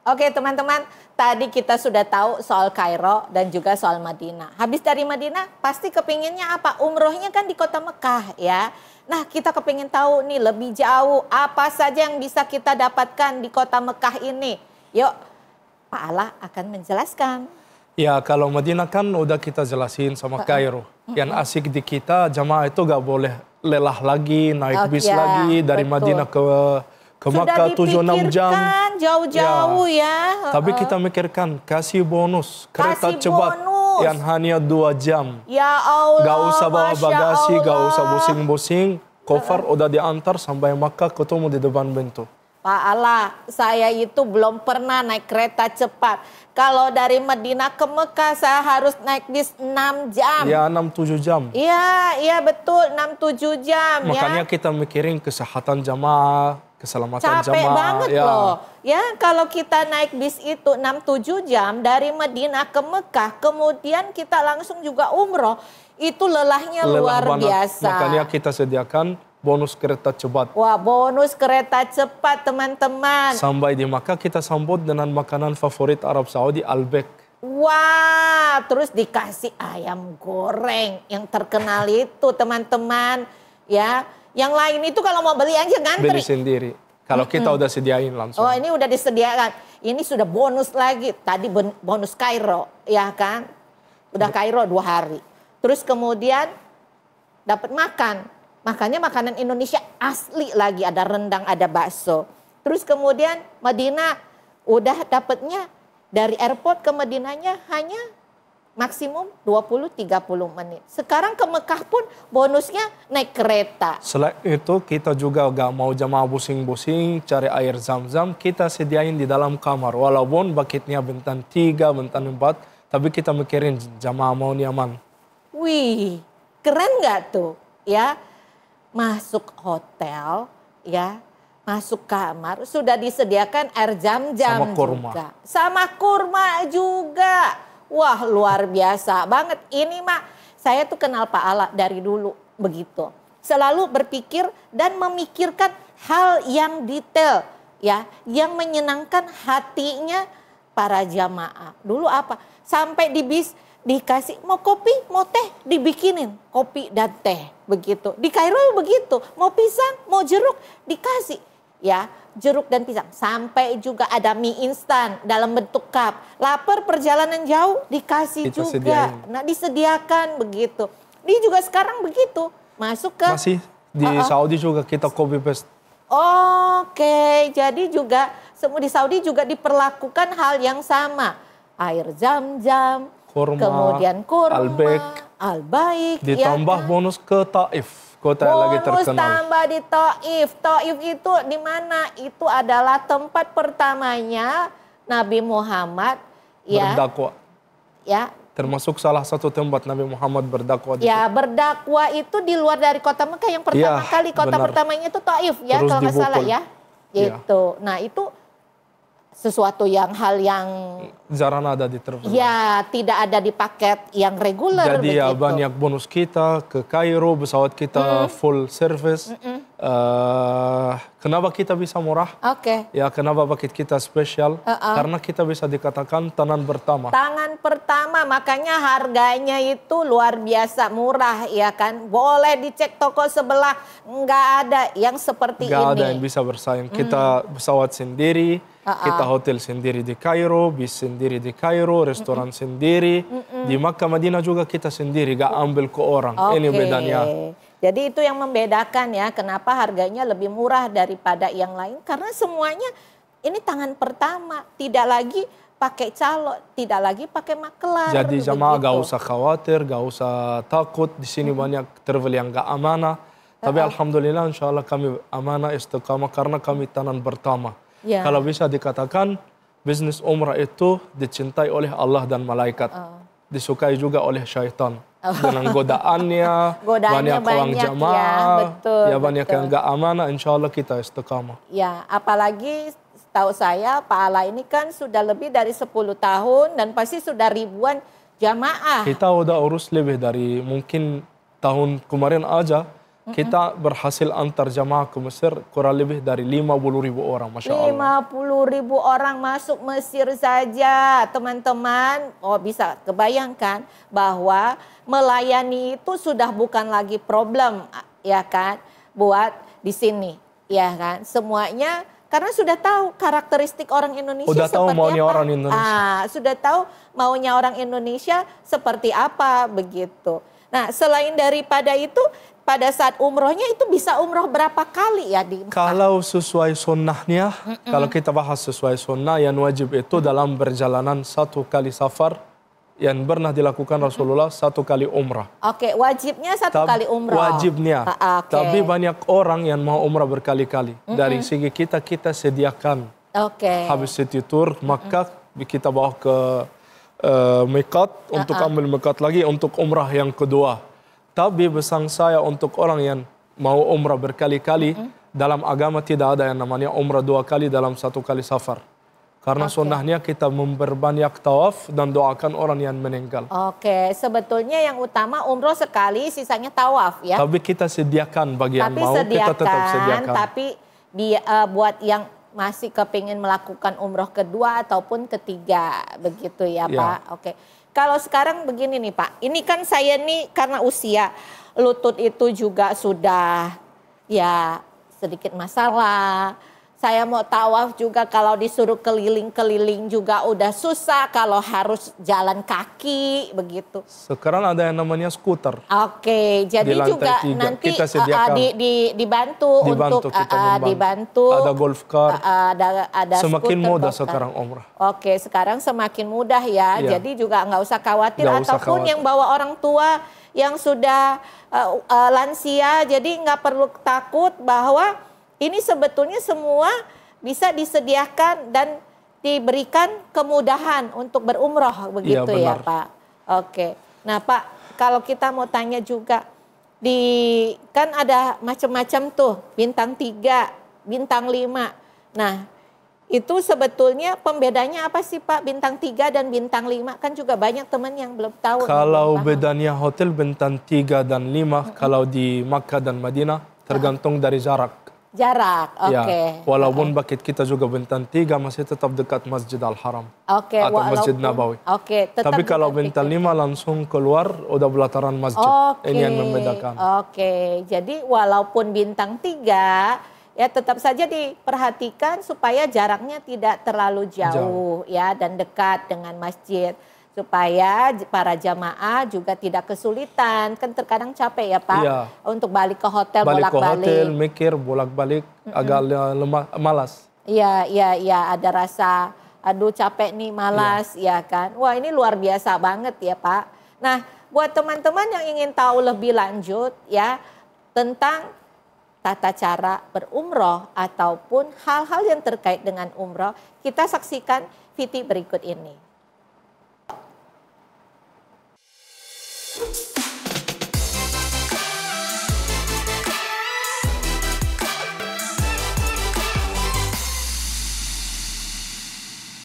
Oke teman-teman, tadi kita sudah tahu soal Kairo dan juga soal Madinah. Habis dari Madinah pasti kepinginnya apa? Umrohnya kan di kota Mekah ya. Nah kita kepingin tahu nih lebih jauh apa saja yang bisa kita dapatkan di kota Mekah ini. Yuk Pak Ala akan menjelaskan. Ya kalau Madinah kan udah kita jelasin sama Kairo. Yang asik di kita jamaah itu gak boleh lelah lagi, naik bis lagi dari Madinah ke Makkah 7-6 jam. Jauh-jauh ya. Tapi kita mikirkan kasih bonus kereta cepat yang hanya 2 jam. Ya Allah. Gak usah bawa bagasi, gak usah busing-busing. Cover udah diantar sampai Makkah, ketemu di depan pintu. Pak Ala, saya itu belum pernah naik kereta cepat. Kalau dari Madinah ke Mekah saya harus naik bis 6 jam. Ya 6-7 jam. Iya betul 6-7 jam. Makanya kita mikirin kesehatan jamaah, keselamatan jamaah. Capek banget loh. Ya kalau kita naik bis itu 6-7 jam dari Madinah ke Mekah, kemudian kita langsung juga umroh, itu lelahnya luar biasa. Makanya kita sediakan bonus kereta cepat. Wah, bonus kereta cepat teman-teman. Sampai di Makkah kita sambut dengan makanan favorit Arab Saudi, Albek. Wah, terus dikasih ayam goreng yang terkenal itu teman-teman. Ya, yang lain itu kalau mau beli aja ngantri. Beli sendiri. Kalau kita udah sediain langsung. Oh, ini udah disediakan. Ini sudah bonus lagi. Tadi bonus Kairo, ya kan? Udah Kairo 2 hari. Terus kemudian dapat makan. Makanya makanan Indonesia asli lagi, ada rendang, ada bakso. Terus kemudian Madinah udah dapatnya dari airport ke Madinahnya hanya maksimum 20-30 menit. Sekarang ke Mekah pun bonusnya naik kereta. Selain itu kita juga gak mau jamaah busing-busing cari air zam-zam, kita sediain di dalam kamar. Walaupun bucketnya bintang 3, bintang 4, tapi kita mikirin jamaah mau nyaman. Wih, keren gak tuh ya? Masuk hotel, ya, masuk kamar, sudah disediakan air jam-jam juga. Sama kurma juga. Wah, luar biasa banget. Ini mah, saya tuh kenal Pak Ala dari dulu begitu. Selalu berpikir dan memikirkan hal yang detail, ya, yang menyenangkan hatinya para jamaah. Dulu apa? Sampai di bis dikasih mau kopi, mau teh, dibikinin kopi dan teh begitu. Di Kairo begitu, mau pisang, mau jeruk, dikasih ya jeruk dan pisang. Sampai juga ada mie instan dalam bentuk cup. Lapar perjalanan jauh dikasih kita juga. Sediain. Nah disediakan begitu. Dia juga sekarang begitu masuk ke. Masih di Saudi juga kita copy paste. Oke, jadi juga di Saudi juga diperlakukan hal yang sama. Air zam-zam. Kurma, kemudian kurma, Albaik, ditambah ya kan? Bonus ke Taif, kota yang lagi terkenal. Bonus tambah di Taif. Taif itu di mana? Itu adalah tempat pertamanya Nabi Muhammad berdakwah. Ya. Termasuk salah satu tempat Nabi Muhammad berdakwah. Ya, berdakwah itu di luar dari kota Mekah yang pertama kali. Kota pertamanya itu Taif ya, terus kalau nggak salah ya. Gitu. Nah, itu sesuatu hal yang jarang ada di terminal. Ya, tidak ada di paket yang reguler. Jadi ya banyak bonus kita ke Kairo, pesawat kita full service. Kenapa kita bisa murah? Ya kenapa paket kita spesial? Karena kita bisa dikatakan tangan pertama. Tangan pertama, makanya harganya itu luar biasa murah ya kan. Boleh dicek toko sebelah, nggak ada yang seperti ini. Nggak ada yang bisa bersaing. Kita pesawat sendiri. Kita hotel sendiri di Kairo, bis sendiri di Kairo, restoran sendiri. Di Makkah, Madinah juga kita sendiri, gak ambil ke orang. Ini bedanya. Jadi itu yang membedakan ya, kenapa harganya lebih murah daripada yang lain. Karena semuanya ini tangan pertama, tidak lagi pakai calo, tidak lagi pakai makelar. Jadi jamaah gak usah khawatir, gak usah takut. Di sini banyak travel yang gak amanah. Tapi alhamdulillah insya Allah kami amanah istiqamah karena kami tangan pertama. Ya. Kalau bisa dikatakan bisnis umrah itu dicintai oleh Allah dan malaikat, disukai juga oleh syaitan dengan godaannya, banyak orang jamaah, ya, banyak yang gak amanah. Insya Allah kita istiqamah. Ya, apalagi tahu saya Pak Ala ini kan sudah lebih dari 10 tahun dan pasti sudah ribuan jamaah. Kita udah urus lebih dari mungkin tahun kemarin aja. Kita berhasil antar jamaah ke Mesir kurang lebih dari 50.000 orang, Masya Allah. 50.000 orang masuk Mesir saja, teman-teman. Oh, bisa kebayangkan bahwa melayani itu sudah bukan lagi problem, ya kan, buat di sini, ya kan. Semuanya karena sudah tahu karakteristik orang Indonesia sudah tahu maunya apa. Orang Indonesia. Sudah tahu maunya orang Indonesia seperti apa begitu. Nah, selain daripada itu, pada saat umrohnya itu bisa umroh berapa kali ya di Mekah? Kalau sesuai sunnahnya, kalau kita bahas sesuai sunnah, yang wajib itu dalam perjalanan 1 kali safar yang pernah dilakukan Rasulullah 1 kali umrah. Oke, wajibnya 1 kali umrah. Wajibnya. Tapi banyak orang yang mau umrah berkali-kali. Dari segi kita sediakan. Habis City Tour, maka kita bawa ke Miqat untuk ambil Miqat lagi untuk umrah yang kedua. Tapi pesan saya untuk orang yang mau umrah berkali-kali, dalam agama tidak ada yang namanya umrah 2 kali dalam 1 kali safar. Karena sunnahnya kita memperbanyak tawaf dan doakan orang yang meninggal. Sebetulnya yang utama umroh sekali, sisanya tawaf ya. Tapi kita sediakan bagi yang mau, kita tetap sediakan. Tapi buat yang masih kepingin melakukan umroh kedua ataupun ketiga, begitu ya Pak. Kalau sekarang begini nih Pak, ini kan saya nih karena usia, lutut itu juga sudah ya sedikit masalah. Saya mau tawaf juga kalau disuruh keliling-keliling juga udah susah kalau harus jalan kaki begitu. Sekarang ada yang namanya skuter. Jadi juga 3. Nanti kita dibantu untuk dibantu. Ada golf car. Ada semakin mudah sekarang umrah. Sekarang semakin mudah ya. Jadi juga nggak usah khawatir ataupun yang bawa orang tua yang sudah lansia, jadi nggak perlu takut bahwa ini sebetulnya semua bisa disediakan dan diberikan kemudahan untuk berumroh begitu ya Pak. Nah Pak, kalau kita mau tanya juga, kan ada macam-macam tuh, bintang 3, bintang 5. Nah itu sebetulnya pembedanya apa sih Pak, bintang 3 dan bintang 5? Kan juga banyak teman yang belum tahu. Kalau bedanya hotel bintang 3 dan 5, kalau di Makkah dan Madinah tergantung dari jarak. Walaupun bucket kita juga bintang 3 masih tetap dekat Masjid Al-Haram atau Masjid Nabawi. Tapi kalau bintang 5 langsung keluar udah belataran masjid. Ini yang membedakan. Jadi walaupun bintang 3 ya tetap saja diperhatikan supaya jaraknya tidak terlalu jauh ya dan dekat dengan masjid. Supaya para jamaah juga tidak kesulitan, kan terkadang capek ya Pak untuk balik ke hotel bolak-balik. Balik ke hotel, mikir bolak-balik agak malas. Iya, ada rasa aduh capek nih, malas ya kan. Wah ini luar biasa banget ya Pak. Nah buat teman-teman yang ingin tahu lebih lanjut ya tentang tata cara berumroh ataupun hal-hal yang terkait dengan umroh, kita saksikan VT berikut ini.